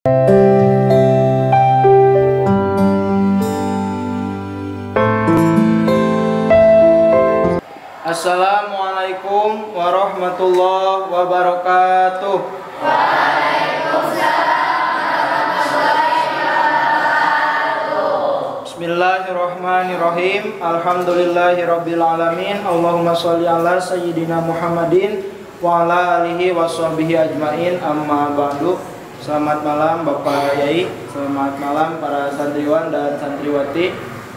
Assalamualaikum warahmatullahi wabarakatuh. Bismillahirrahmanirrahim. Alhamdulillahirabbil alamin. Allahumma sholli ala sayyidina Muhammadin wa ala alihi washabbihi ajmain. Amma ba'du. Selamat malam Bapak Yai, selamat malam para santriwan dan santriwati.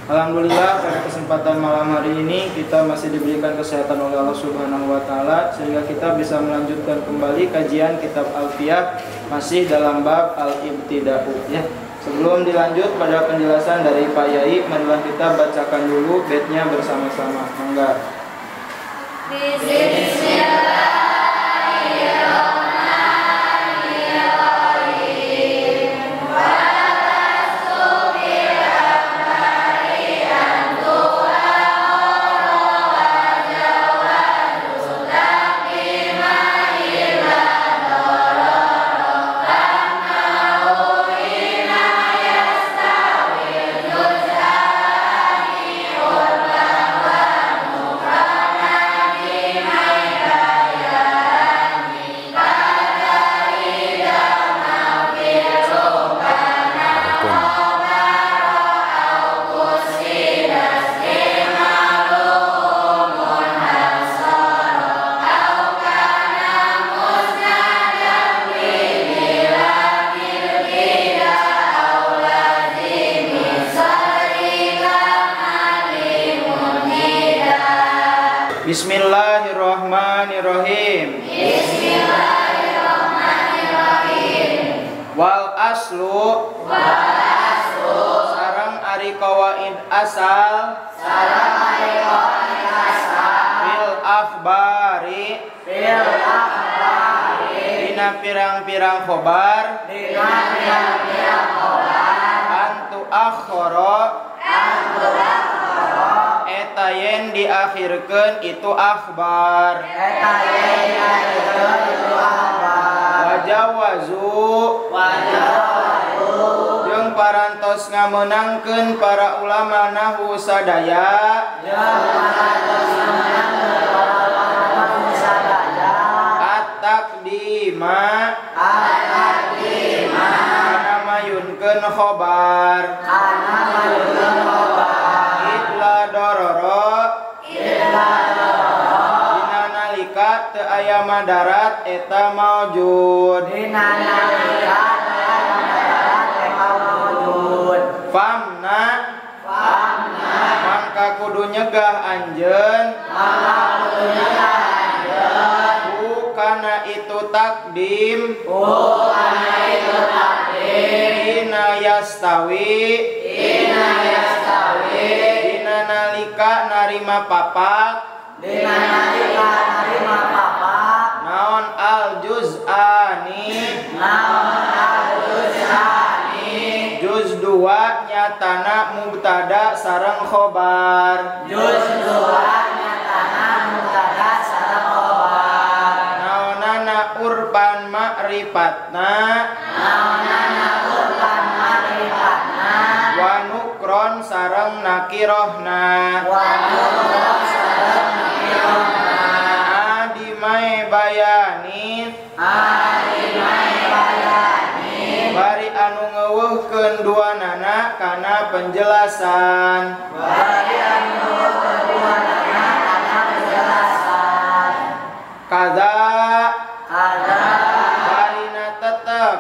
Alhamdulillah pada kesempatan malam hari ini kita masih diberikan kesehatan oleh Allah Subhanahu wa taala sehingga kita bisa melanjutkan kembali kajian kitab Alfiyah masih dalam bab Al-Ibtida'u ya. Sebelum dilanjut pada penjelasan dari Pak Yai, marilah kita bacakan dulu baitnya bersama-sama. Monggo. Bismillahirrahmanirrahim. Wal aslu sareng ari qawaid asal fil akhbari dina pirang-pirang khobar antu akhara etayen diakhirkeun itu akhbar wajawazu jeung parantos ngameunangkeun para ulama nahwu sadaya at-taqdima kana mayunkeun khobar dina nalika teu aya madarat eta maujud famna mangka kudu nyegah anjeun kana itu takdim dina yastawi dina nalika narima papat naon al juz'ani juz 2 nyatana mubtada sareng khobar naonana urban ma'rifatna wa nukron sareng nakirohna adimai bayanin bari anu ngeuweuhkeun duanana kana penjelasan kada barina tetep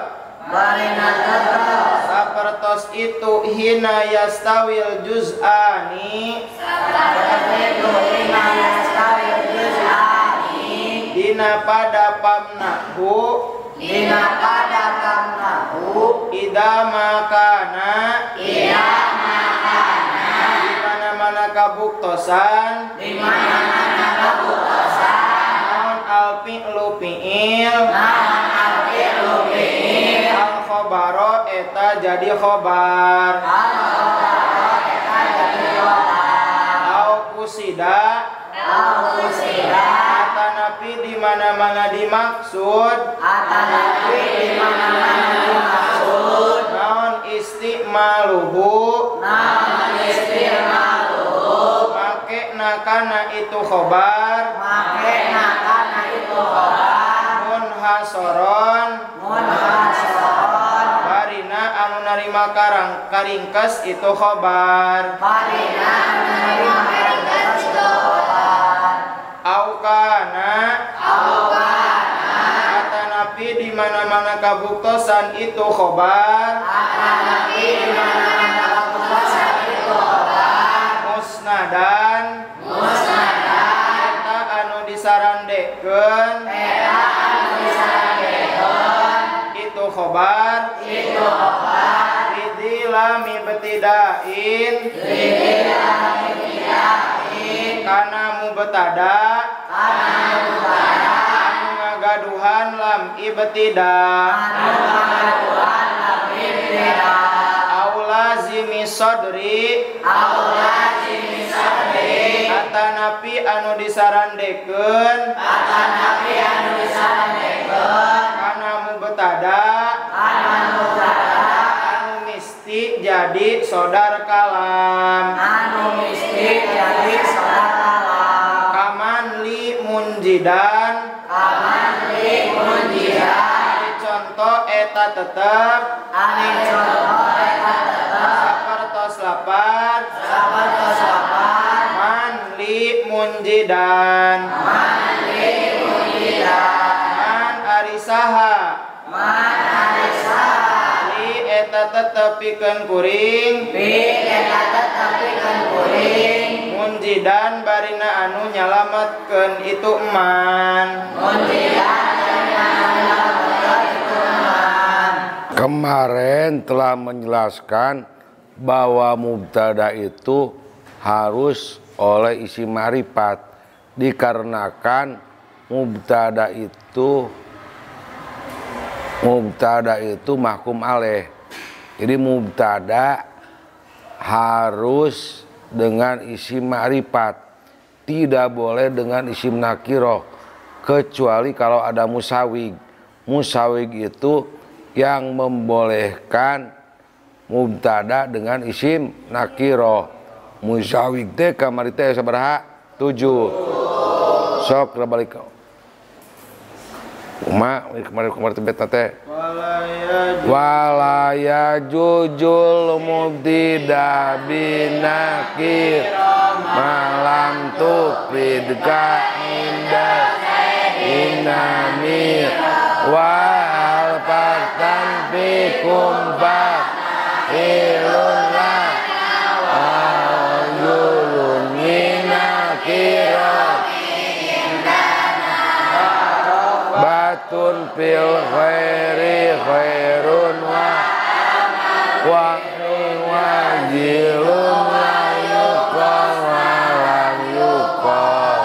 sapertos itu hina yastawil juz'ani dina pada pamnahu ida makana di mana-mana kabuktosan naon alfi'lu fi'il al khobaro eta jadi khobar au kusida atanapi di mana-mana dimaksud maluhu make nakana itu khobar munhasoron barina anu narima karingkes itu khobar aukana atanapi di mana-mana kabuktosan itu khobar musnadan eta anu disarandekeun itu khobar lidilami betidain kana mubtada anu ngagaduhan lam ibtida aulazimi sodri atanapi anu disarandekeun kana mubtada anu misti jadi sodar kalam kaman li munjidan contoh eta tetep sapertos lapan man li munjidan man arisaha li eta tetepikeun kuring munjidan barina anu nyalametkeun itu man Kemarin telah menjelaskan bahwa mubtada itu harus oleh isim ma'rifat dikarenakan mubtada itu mahkum alaih. Jadi mubtada harus dengan isim ma'rifat, tidak boleh dengan isim nakiroh, kecuali kalau ada musawig. Musawig itu yang membolehkan mubtada dengan isim nakiroh. Musawig teh kamari teh sabaraha? 7. Sok balik kemarin teh beta teh walaya jujul mubtida binakir malam tufidka inamir wal paktan fikum pak ilunlah ayulun minakirah batun fil khairi khairun wa wajilun la yuqal walam yuqal.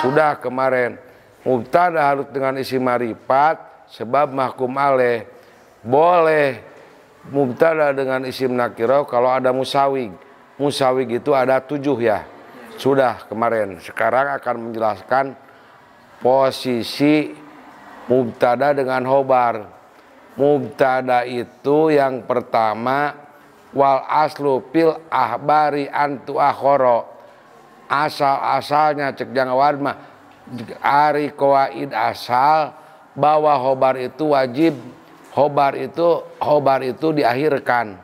Sudah kemarin mubtada harus dengan isim ma'rifat sebab mahkum alaih. Boleh mubtada dengan isim nakirah kalau ada musawig. Musawig itu ada 7 ya. Sudah kemarin. Sekarang akan menjelaskan posisi mubtada dengan khobar. Mubtada itu yang pertama wal aslu fil ahbari antu akhoro. Asal-asalnya cek jangan warma ari qawaid asal bahwa khobar itu wajib, khobar itu diakhirkan.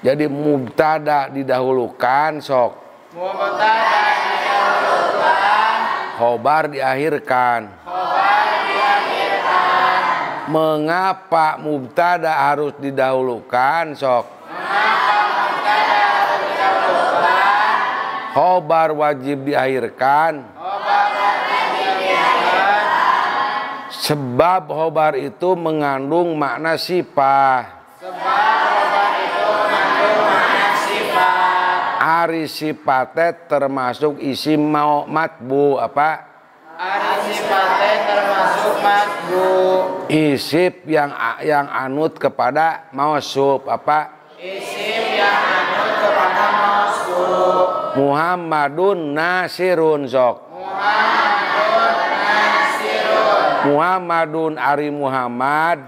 Jadi mubtada didahulukan sok. Mubtada didahulukan. Khobar diakhirkan. Mengapa mubtada harus didahulukan sok? Khobar wajib diakhirkan. Sebab khobar itu mengandung makna sifat. Ari sifatnya termasuk isim matbu apa? Ari sifatnya termasuk matbu. Isim yang anut kepada mausuf apa? Isim yang anut kepada mausuf. Muhammadun nasirun sok. Muhammadun ari Muhammad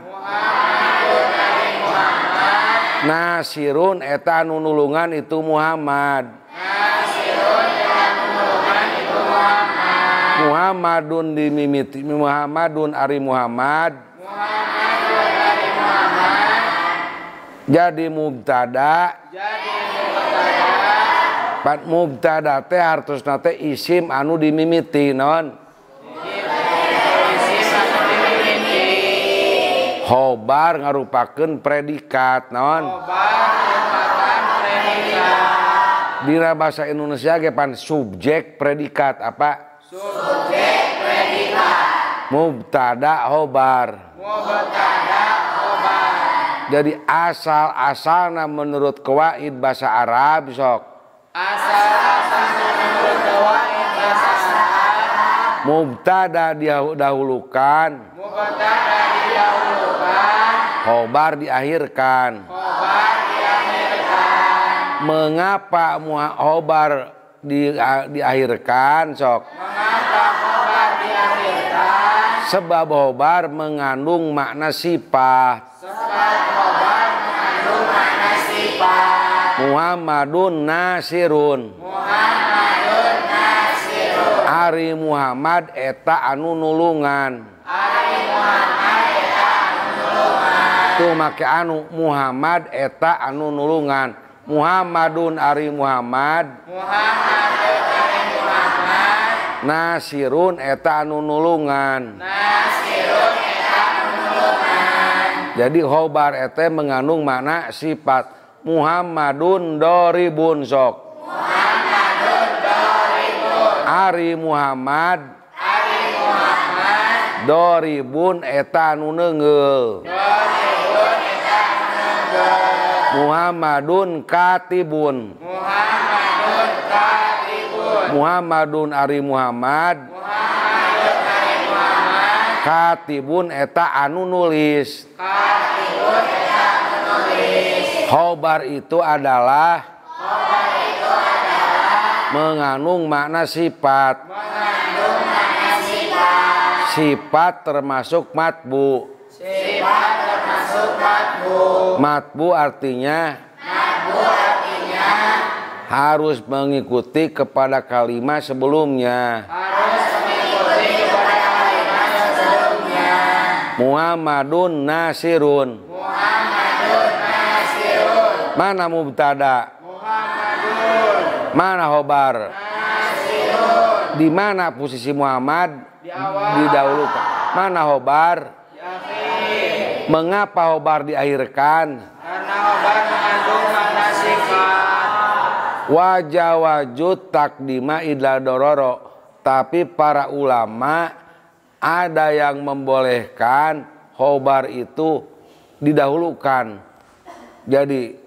Nasirun eta anu nulungan itu Muhammad. Muhammadun dimimiti Muhammadun ari Muhammad. Jadi mubtada. Pat mubtada teh hartosna teh isim anu dimimiti non. Khobar ngarupakeun predikat non. Dina bahasa Indonesia ge pan subjek predikat apa? Subjek predikat. Mubtada khobar. Jadi asal-asalna menurut qawaid bahasa Arab sok. Asal-asalna menurut qawaid bahasa Arab. Mubtada didahulukan. Khobar diakhirkan. Mengapa khobar diakhirkan sok? Sebab khobar mengandung makna sifat. Muhammadun nasirun. Ari Muhammad eta anu nulungan. Tuh make anu Muhammad eta anu nulungan. Muhammadun ari Muhammad. Nasirun eta anu nulungan. Jadi khobar eta mengandung makna sifat. Muhammadun doribun sok. Ari Muhammad. Doribun eta anu neungeul. Muhammadun katibun. Muhammadun ari Muhammad. Katibun eta anu nulis. Khobar itu adalah mengandung makna sifat. Sifat termasuk matbu. Matbu artinya harus mengikuti kepada kalimat sebelumnya. Muhammadun nasirun. Mana mubtada? Mana khobar? Di mana posisi Muhammad? Didahulukan. Mana khobar? Mengapa khobar diakhirkan? Karena khobar mengandung makna sifat. Wajah wajud takdima idla dororo. Tapi para ulama ada yang membolehkan khobar itu didahulukan. Jadi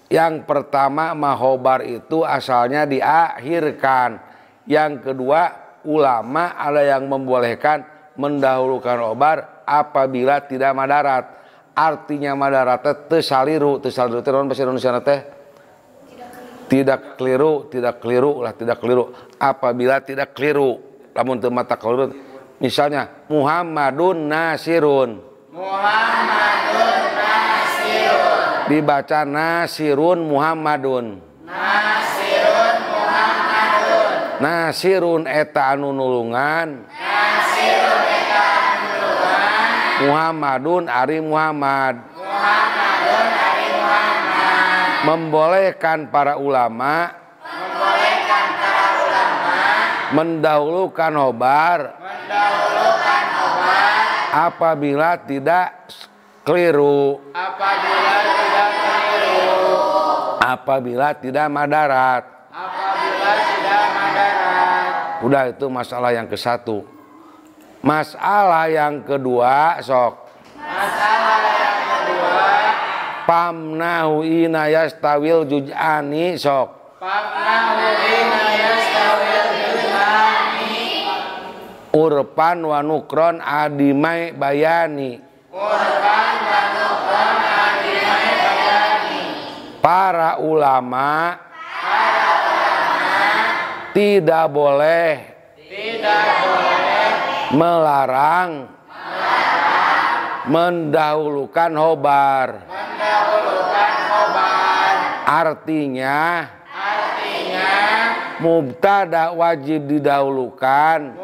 yang pertama khobar itu asalnya diakhirkan. Yang kedua ulama ada yang membolehkan mendahulukan khobar apabila tidak madarat. Artinya madarat teh saliru teh naon bahasa Indonesia teh? Tidak keliru apabila tidak keliru. Lamun teu mata keliru misalnya Muhammadun nasirun. Dibaca nasirun Muhammadun. Nasirun eta anu nulungan. Muhammadun ari Muhammad. Membolehkan para ulama mendahulukan khobar apabila tidak keliru. Apabila tidak madarat. Udah itu masalah yang ke-1. Masalah yang kedua sok. Pamnahu ina yastawil juj'ani sok. Urpan wa nukron adimai bayani. Para ulama tidak boleh melarang mendahulukan khobar Artinya mubtada wajib didahulukan,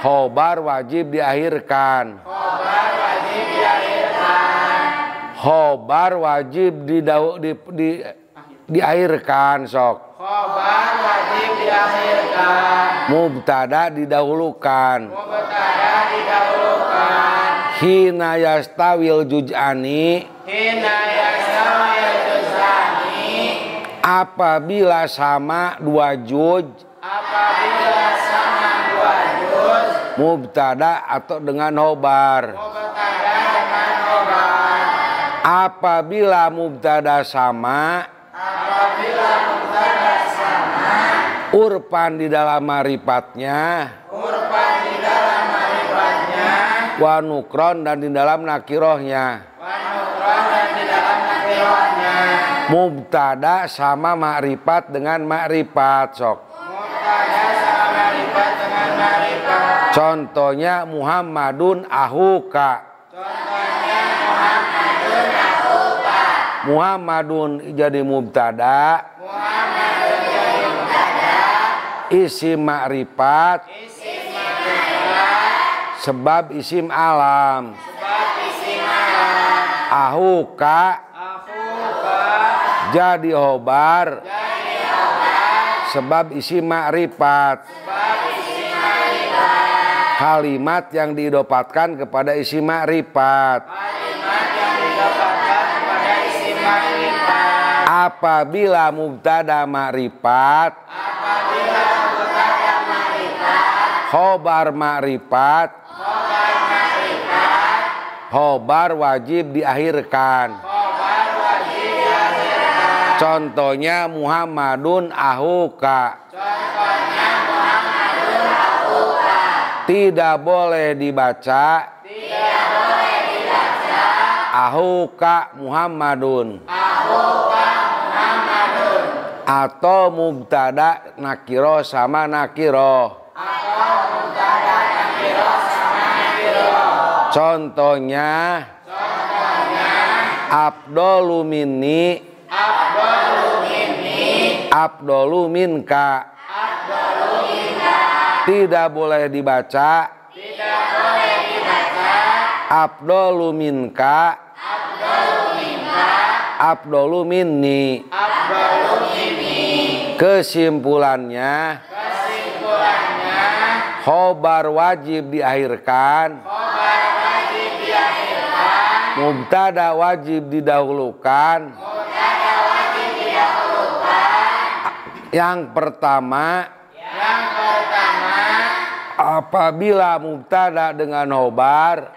khobar wajib diakhirkan. Khobar wajib diakhirkan sok. Khobar wajib diakhirkan. Mubtada didahulukan. Hina yastawil juz'ani. Apabila sama dua juz. Mubtada atau dengan khobar. Apabila mubtada sama, urpan di dalam marifatnya, wa nukron dan di dalam nakirohnya. Mubtada sama makrifat dengan makrifat sok. Contohnya Muhammadun ahuka. Muhammadun jadi mubtada, isim makrifat, sebab isim alam. Ahuka jadi khobar, sebab isim makrifat. Kalimat yang diidopatkan kepada isim makrifat. Apabila mubtada makrifat, khobar makrifat, khobar wajib diakhirkan. Contohnya Muhammadun ahuka. Tidak boleh dibaca ahuka Muhammadun. Atau mubtada nakiro sama nakiro. Contohnya Abdolu minni, Abdolu minka. Tidak boleh dibaca Abdolu minka, Abdolu minni. Kesimpulannya, khobar wajib diakhirkan, mubtada wajib didahulukan. Yang pertama, apabila mubtada dengan khobar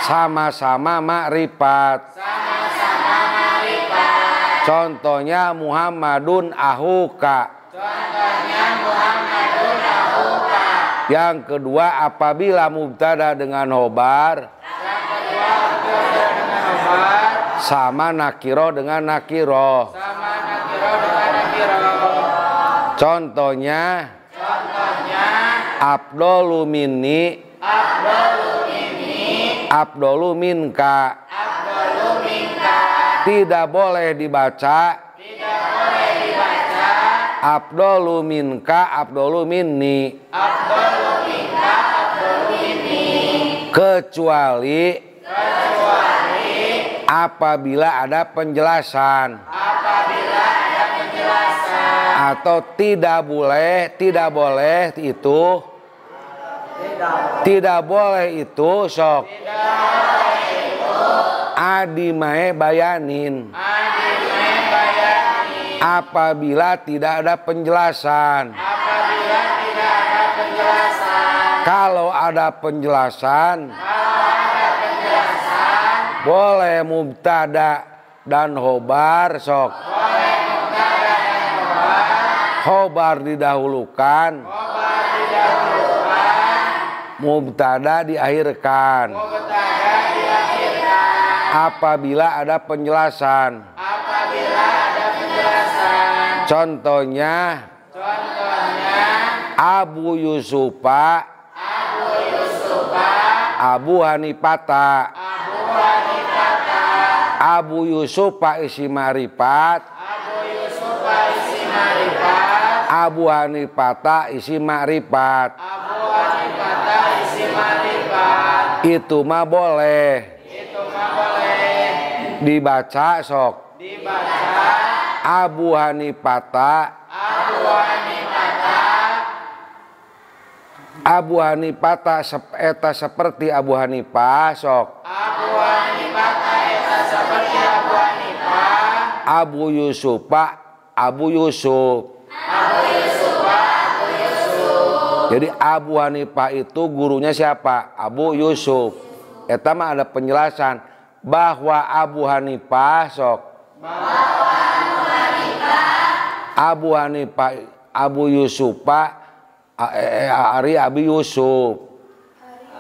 sama-sama makrifat. Contohnya Muhammadun ahuka. Yang kedua, apabila mubtada dengan khobar sama nakiro dengan nakiro. Contohnya Abdolu minni, Abdolu minka. Tidak boleh dibaca Abdolu minka, Abdolu minni. Kecuali apabila ada penjelasan. Atau tidak boleh itu sok adimae bayanin. Apabila tidak ada penjelasan. Kalau ada penjelasan, boleh mubtada dan khobar sok. Khobar didahulukan, mubtada diakhirkan. Apabila ada penjelasan. Contohnya Abu Yusufa, Abu Hanifata. Abu Yusuf Pak isi marifat. Abu Hanifah isi marifat. Itu mah boleh. Dibaca sok. Abu Hanifah. Abu Hanifah eta seperti Abu Hanifah sok. Abu Yusuf Pak Abu Yusuf. Jadi Abu Hanifah itu gurunya siapa? Abu Yusuf. Eta mah ada penjelasan bahwa Abu Hanifah sok. Abu Hanifah Abu Yusuf Pak Ari Abi Yusuf.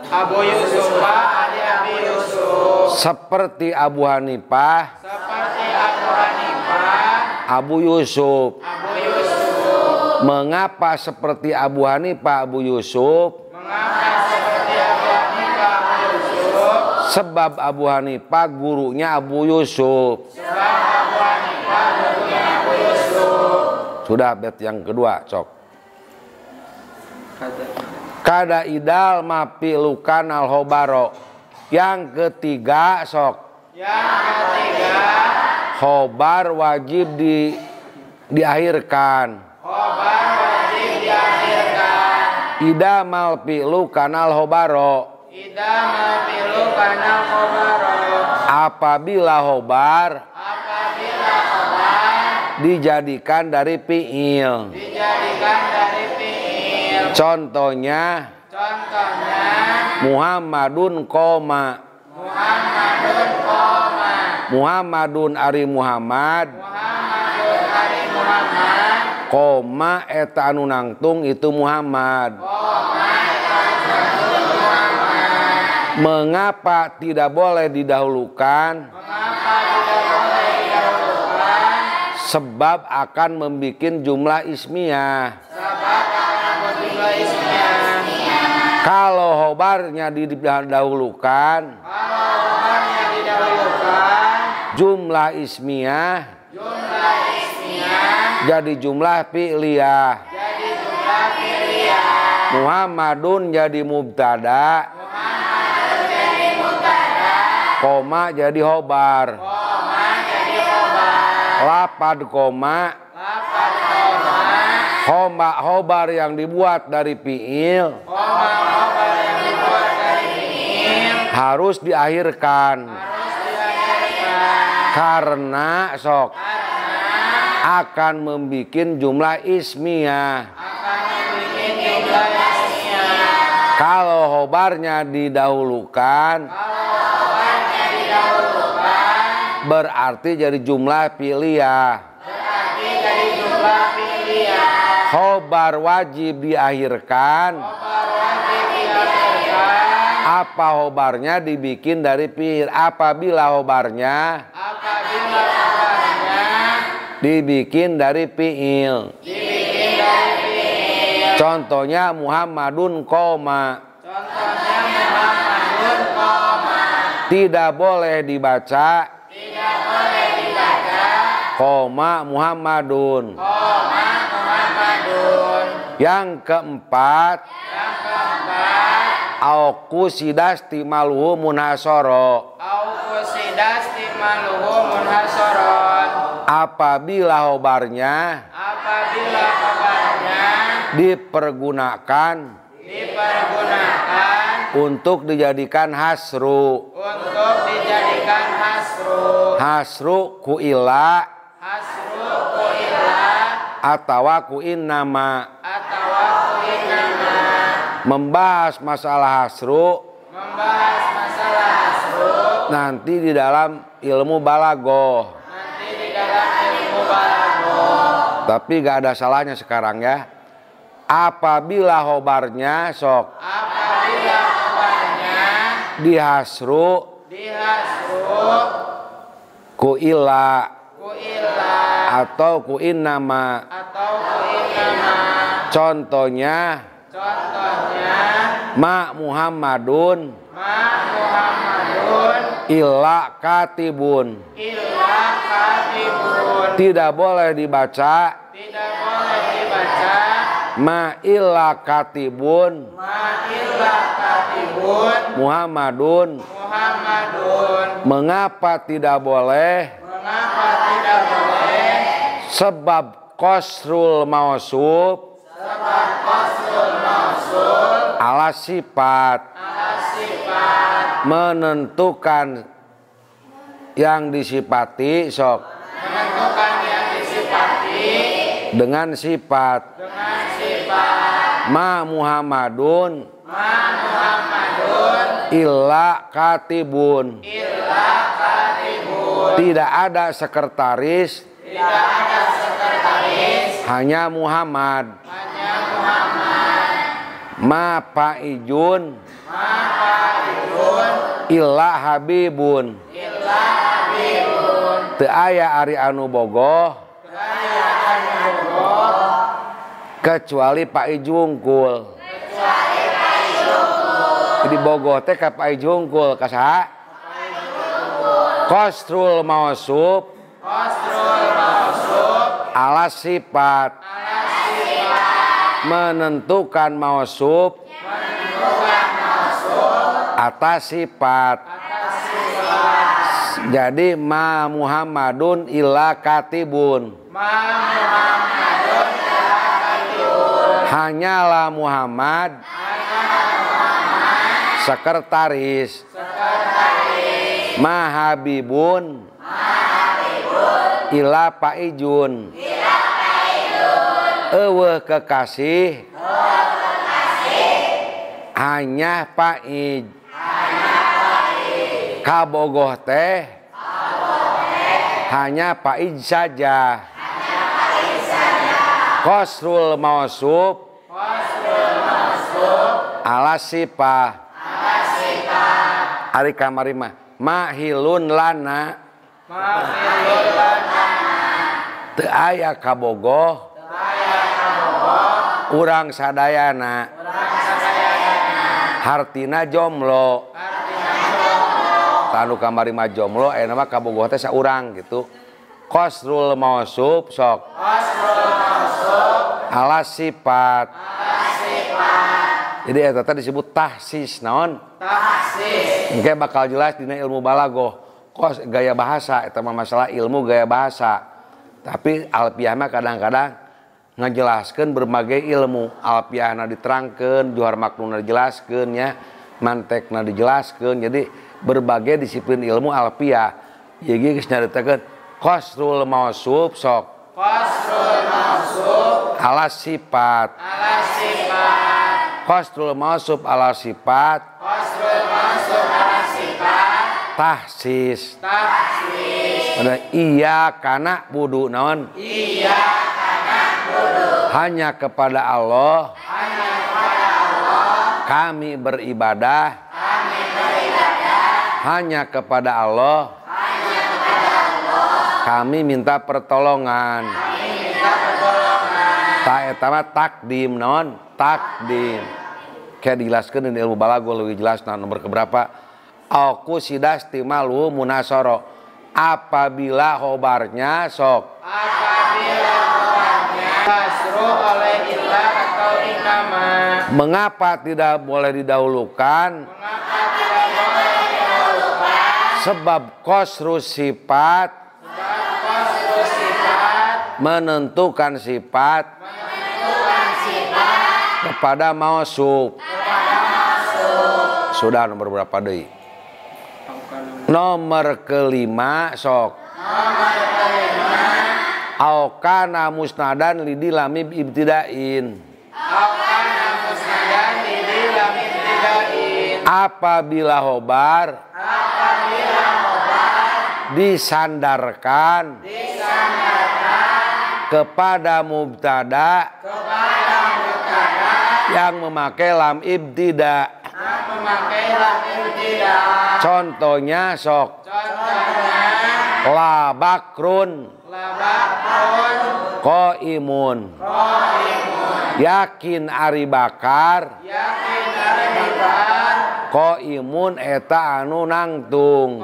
Abu Yusuf Ari Abi Yusuf. Seperti Abu Hanifah. Abu Yusuf. Mengapa seperti Abu Hanifah Abu Yusuf? Sebab Abu Hanifah gurunya Abu Yusuf. Sudah bait yang kedua cok. Kada idal mapi lukan al hobaro. Yang ketiga sok. Khobar wajib diakhirkan. Ida mal pilu kanal hobaro. Apabila hobar dijadikan dari fiil. Contohnya Muhammadun koma. Muhammadun ari Muhammad. Koma eta anu nangtung itu Muhammad. Mengapa tidak boleh didahulukan? Sebab akan membuat jumlah ismiyah. Kalau hobarnya didahulukan, jumlah ismiyah jadi jumlah fi'liyah. Muhammadun jadi mubtada. Koma jadi hobar. Lapad koma. Hobar yang dibuat dari fi'il harus diakhirkan. Karena sok akan membuat jumlah ismiyah. Kalau hobarnya didahulukan, berarti jadi jumlah fi'liyah. Khobar wajib diakhirkan. Apa khobarnya dibikin dari fi'il? Apabila khobarnya dibikin dari fi'il. Contohnya Muhammadun koma. Tidak boleh dibaca koma Muhammadun. Yang keempat, auku sidas timaluhu munhasoro. Apabila hobarnya dipergunakan untuk dijadikan hasru. Hasru kuila atawa kuin nama. Membahas masalah hasru nanti di dalam ilmu balagoh. Tapi gak ada salahnya sekarang ya. Apabila hobarnya sok dihasru kuila atau kuin nama. Contohnya Ma Muhammadun illa katibun. Tidak boleh dibaca ma illa katibun Muhammadun. Mengapa tidak boleh? Sebab qasrul mausuf ala sifat menentukan yang disifati sok dengan sifat ma Muhammadun illa katibun. Tidak ada sekretaris hanya Muhammad. Ma faijun illa habibun. Teu aya ari anu bogoh kecuali Pak Ijungkul. Jadi bogoh teh ka Pak Ijungkul ka saha? Qasrul mausuf ala sifat menentukan mausuf atas sifat. Jadi ma Muhammadun illa katibun. Hanyalah Muhammad sekretaris. Ma habibun illa paijun. Eueuh kekasih hanya paij. Kabogoh teh hanya paij saja. Qasrul mausuf ala sifah. Ari kamari mah mahilun lana teu aya kabogoh urang sadayana hartina jomblo. Tanu kamari mah jomblo aya mah kabogoh teh saurang gitu. Qasrul mausuf sok ala sifat. Jadi eta teh disebut tahsis naon? Tahsis. Engke bakal jelas dina ilmu balagoh. Kos gaya bahasa eta mah masalah ilmu gaya bahasa. Tapi alfiah mah kadang-kadang ngajelaskeun berbagai ilmu. Alfiahna diterangkeun, johar maknuna dijelaskeun nya, mantekna dijelaskeun. Jadi berbagai disiplin ilmu alfiah. Ieu ge geus nyaritakeun qasrul mausuf sok. Qasrul mausuf ala sifat. Qasrul mausuf ala sifat. Tahsis. Iya kana budu naon? Iya kana budu. Hanya kepada Allah. Kami beribadah. Hanya kepada Allah. Kami minta pertolongan. Ta eta mah takdim naon? Takdim. Kayak dijelaskan di ilmu balago lebih jelas nomor keberapa. Aku sidasti malu munasoro. Apabila khobarnya sok. Apabila khobarnya kasro oleh ilah atau inama. Mengapa tidak boleh didahulukan? Mengapa tidak boleh didahulukan? Sebab qasru sifat. Menentukan sifat. Kepada mausuf. Sudah nomor berapa deui? Nomor kelima sok. Nomor kelima. Aukana musnadan lidi lamib ibtidain. Aukana musnadan lidi lamib ibtidain. Apabila khobar. Apabila khobar. Disandarkan. Kepada mubtada. Yang memakai lam ibtida. Contohnya sok. La bakrun. Qaimun. Yakin Ari Bakar. Qaimun eta anu nangtung.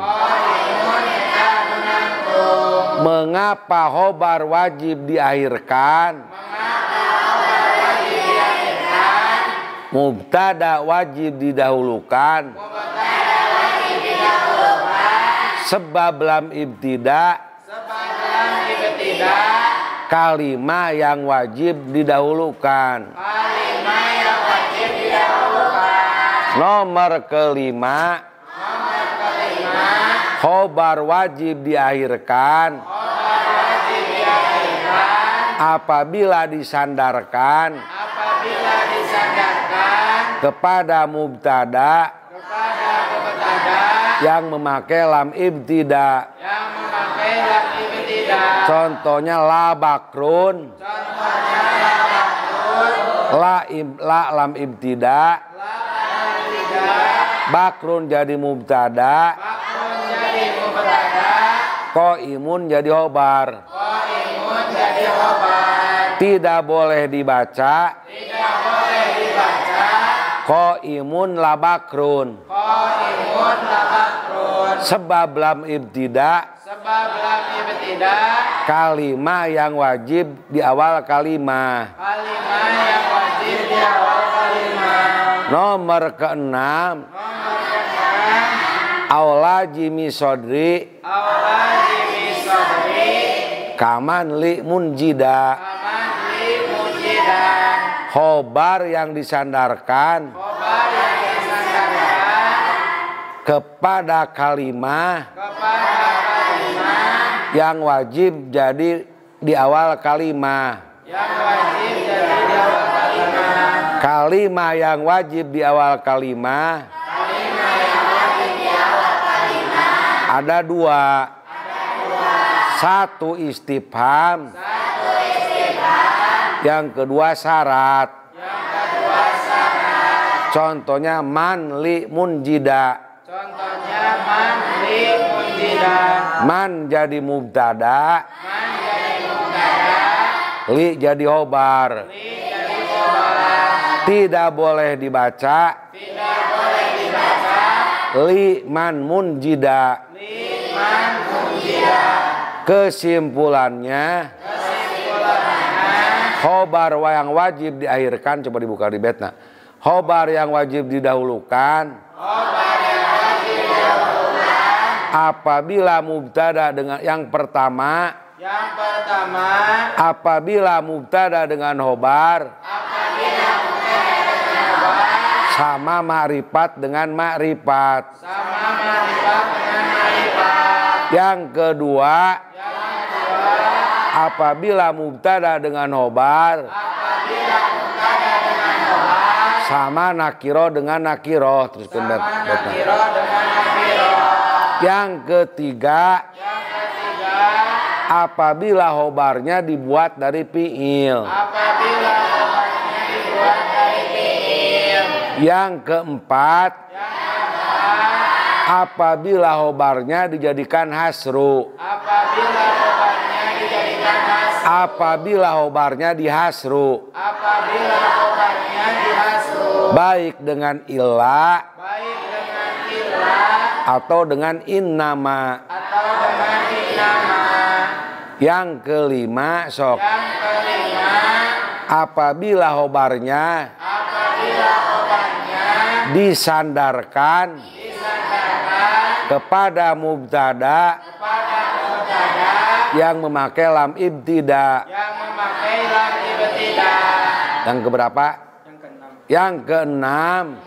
Mengapa khobar wajib diakhirkan? Mubtada wajib didahulukan. Sebab lam ibtida kalimah yang wajib didahulukan. Nomor kelima, khobar wajib diakhirkan apabila disandarkan kepada mubtada yang memakai lam ibtida. Contohnya la bakrun, la lam ibtida, bakrun jadi mubtada, qaimun jadi khobar. Tidak boleh dibaca qaimun la bakrun. Sebab lam ibtida kalimah yang wajib di awal kalimah. Nomor keenam, aula jimi sodri kaman li munjida. Khobar yang disandarkan kepada kalimah yang wajib jadi di awal kalimah. Kalimah yang wajib di awal kalimah ada dua. Satu istifham, yang kedua syarat. Contohnya man li munjida. Man jadi mubtada, li jadi khobar. Tidak boleh dibaca li man munjida. Kesimpulannya, khobar yang wajib diakhirkan, coba dibuka di betna. Khobar yang wajib didahulukan apabila mubtada dengan yang pertama, apabila mubtada dengan khobar sama ma'rifat dengan ma'rifat. Yang kedua, apabila mubtada dengan khobar sama nakiro dengan nakiro. Terus yang ketiga, apabila khobarnya dibuat dari fi'il. Yang keempat, apabila khobarnya dijadikan hasru. Apabila khobarnya dihasru. Baik dengan illa atau dengan innama. Yang kelima, sok. Apabila khobarnya disandarkan kepada mubtada yang memakai lam ibtida. Yang keberapa? Yang keenam.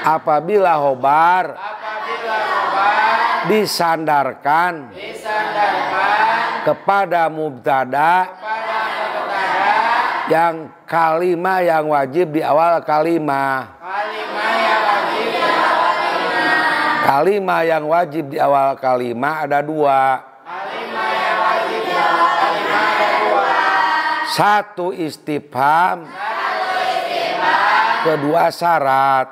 Apabila khobar disandarkan kepada mubtada yang kalimah yang wajib di awal kalimah. Kalimah yang wajib di awal kalimah ada dua. Satu istifham, kedua syarat.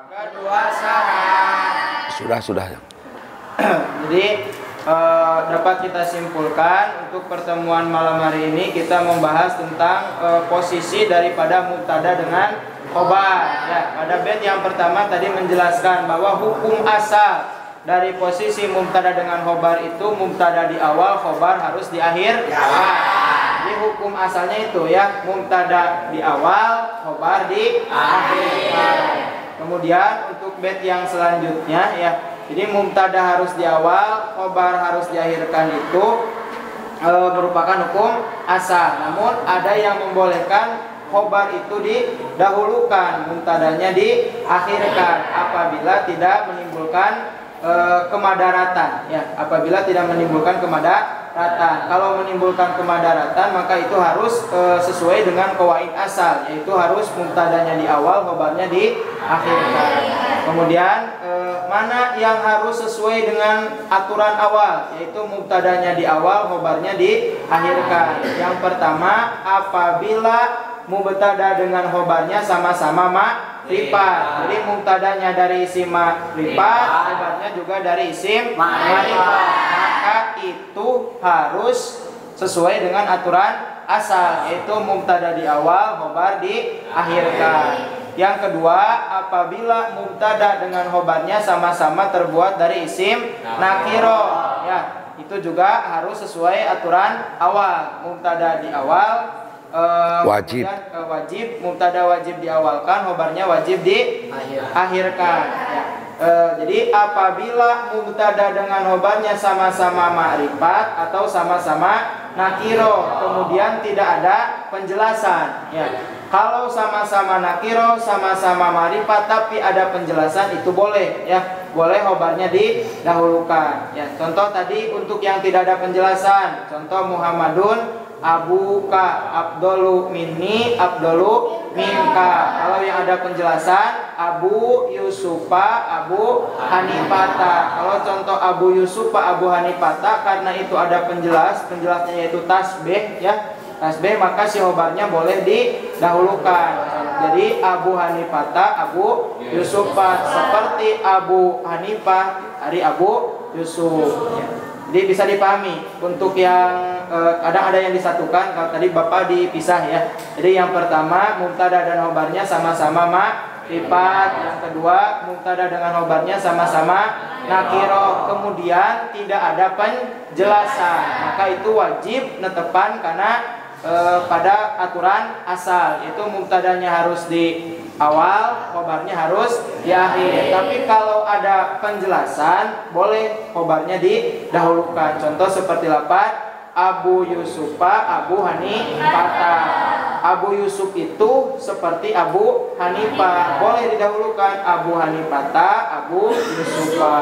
Sudah. Jadi dapat kita simpulkan untuk pertemuan malam hari ini kita membahas tentang posisi daripada mubtada dengan khobar. Ya, pada bait yang pertama tadi menjelaskan bahwa hukum asal dari posisi mubtada dengan khobar itu mubtada di awal, khobar harus di akhir. Jadi hukum asalnya itu ya, mubtada di awal, khobar di akhir. Kemudian untuk bait yang selanjutnya ya, jadi mubtada harus di awal, khobar harus diakhirkan itu merupakan hukum asal. Namun ada yang membolehkan khobar itu didahulukan, mubtadanya diakhirkan apabila tidak menimbulkan kemadaratan ya, apabila tidak menimbulkan kemadaratan. Kalau menimbulkan kemadaratan maka itu harus sesuai dengan qawaid asal, yaitu harus mubtadanya di awal, khobarnya diakhirkan. Kemudian mana yang harus sesuai dengan aturan awal, yaitu mubtadanya di awal, khobarnya diakhirkan. Yang pertama, apabila mubtada dengan khobarnya sama-sama ma'rifat. Jadi mubtadanya dari isim ma'rifat, khobarnya juga dari isim ma'rifat. Maka itu harus sesuai dengan aturan asal, yaitu mubtada di awal, khobar diakhirkan. Yang kedua, apabila mubtada dengan khobarnya sama-sama terbuat dari isim nakiro, ya, itu juga harus sesuai aturan awal. Mubtada di awal wajib. Wajib, mubtada wajib diawalkan, khobarnya wajib diakhirkan. Ya. Jadi apabila mubtada dengan khobarnya sama-sama ma'rifat atau sama-sama nakiro, kemudian tidak ada penjelasan, ya. Kalau sama-sama nakiro, sama-sama ma'rifat tapi ada penjelasan, itu boleh ya, boleh khobarnya didahulukan. Ya, contoh tadi untuk yang tidak ada penjelasan, contoh Muhammadun abuka abdolu minni abdolu minka. Kalau yang ada penjelasan Abu Yusufa Abu Hanifata. Kalau contoh Abu Yusufa Abu Hanifata, karena itu ada penjelasnya yaitu tasbih ya, tasbih, maka si khobarnya boleh didahulukan. Jadi Abu Hanifata Abu Yusufa, seperti Abu Hanifah dari Abu Yusuf ya. Jadi bisa dipahami untuk yang kadang ada yang disatukan, kalau tadi Bapak dipisah ya. Jadi yang pertama mubtada dan khobarnya sama-sama ma'rifat, yang kedua mubtada dengan khobarnya sama-sama nakiro, kemudian tidak ada penjelasan, maka itu wajib netepan karena pada aturan asal, yaitu mubtadanya harus di awal, khobarnya harus di akhir. Tapi kalau ada penjelasan, boleh khobarnya didahulukan. Contoh seperti lafaz Abu Yusufa Abu Hanifata. Abu Yusuf itu seperti Abu Hanifah, boleh didahulukan Abu Hanifata Abu Yusufa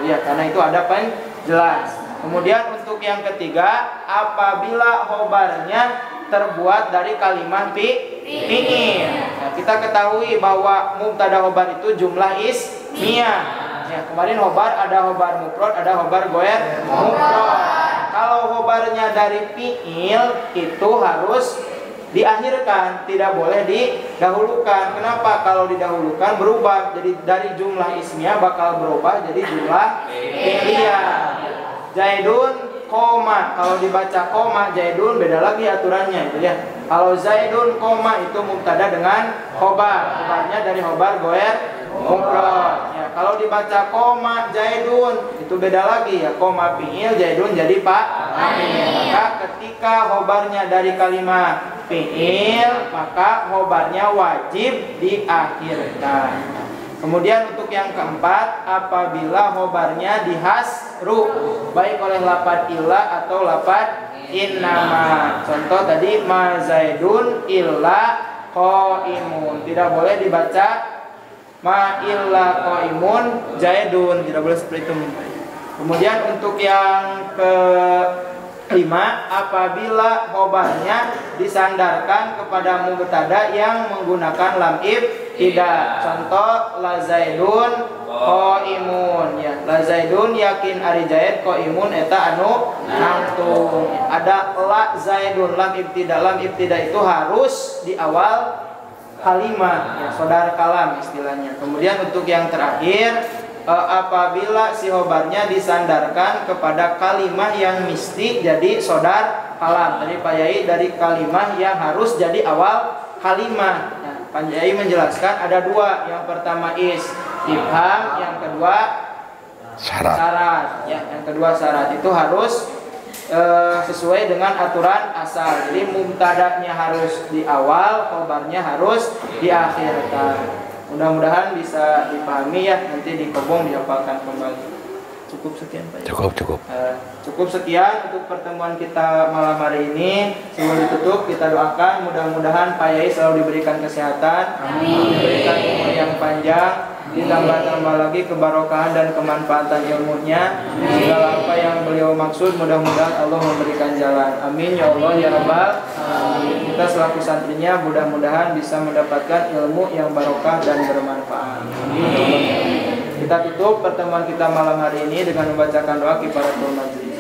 ya, karena itu ada penjelas. Kemudian untuk yang ketiga, apabila khobarnya terbuat dari kalimat fi'il. Nah, kita ketahui bahwa mubtada khobar itu jumlah ismiyah. Ya, kemarin khobar ada khobar mufrad, ada khobar ghair mufrad. Kalau khobarnya dari fi'il itu harus diakhirkan, tidak boleh didahulukan. Kenapa? Kalau didahulukan berubah, jadi dari jumlah ismiyah bakal berubah jadi jumlah fi'liyah. Zaidun koma, kalau dibaca koma Zaidun beda lagi aturannya itu ya. Kalau Zaidun koma itu mubtada dengan khobar, khobarnya dari khobar ghair mufrad. Ya, kalau dibaca koma Zaidun itu beda lagi ya, koma fi'il Zaidun jadi fa'il. Maka ketika khobarnya dari kalimat fi'il, maka khobarnya wajib diakhirkan. Kemudian untuk yang keempat, apabila khobarnya dihasru, baik oleh lafaz illa atau lafaz innama. Contoh tadi ma zaidun illa qaimun, tidak boleh dibaca ma illa qaimun zaidun, tidak boleh seperti itu. Kemudian untuk yang kelima, apabila khobarnya disandarkan kepada mubtada yang menggunakan lam ibtida. Contoh la zaidun qaimun ya, la zaidun yakin ari zaid qaimun eta anu nangtung. Ada la zaidun, lam ibtida. Lam ibtida itu harus di awal kalimat ya, saudara kalam istilahnya. Kemudian untuk yang terakhir, apabila si khobarnya disandarkan kepada kalimah yang mesti jadi sodar kalam. Tadi Pak Yai dari kalimah yang harus jadi awal kalimah. Nah, Panjai menjelaskan ada dua. Yang pertama istifham, yang kedua syarat. Ya, yang kedua syarat itu harus sesuai dengan aturan asal. Jadi mubtada'nya harus di awal, khabarnya harus di akhir. Mudah-mudahan bisa dipahami ya, nanti dikobong dihafalkan kembali. Cukup sekian Pak. Cukup sekian untuk pertemuan kita malam hari ini. Sebelum ditutup kita doakan mudah-mudahan Pak Yai selalu diberikan kesehatan, diberikan umur yang panjang, ditambah-tambah lagi kebarokahan dan kemanfaatan ilmunya. Segala apa yang beliau maksud mudah-mudahan Allah memberikan jalan. Amin ya Allah ya Rabbal alamin. Kita selaku santrinya mudah-mudahan bisa mendapatkan ilmu yang barokah dan bermanfaat. Amin ya Allah. Kita tutup pertemuan kita malam hari ini dengan membacakan doa kifaratul majlis.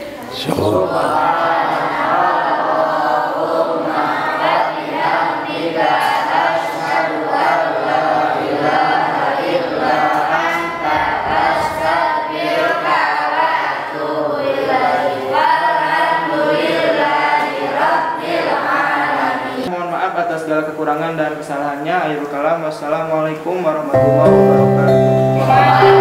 Mohon maaf atas segala kekurangan dan kesalahannya. Akhirul kalam. Wassalamualaikum warahmatullahi wabarakatuh.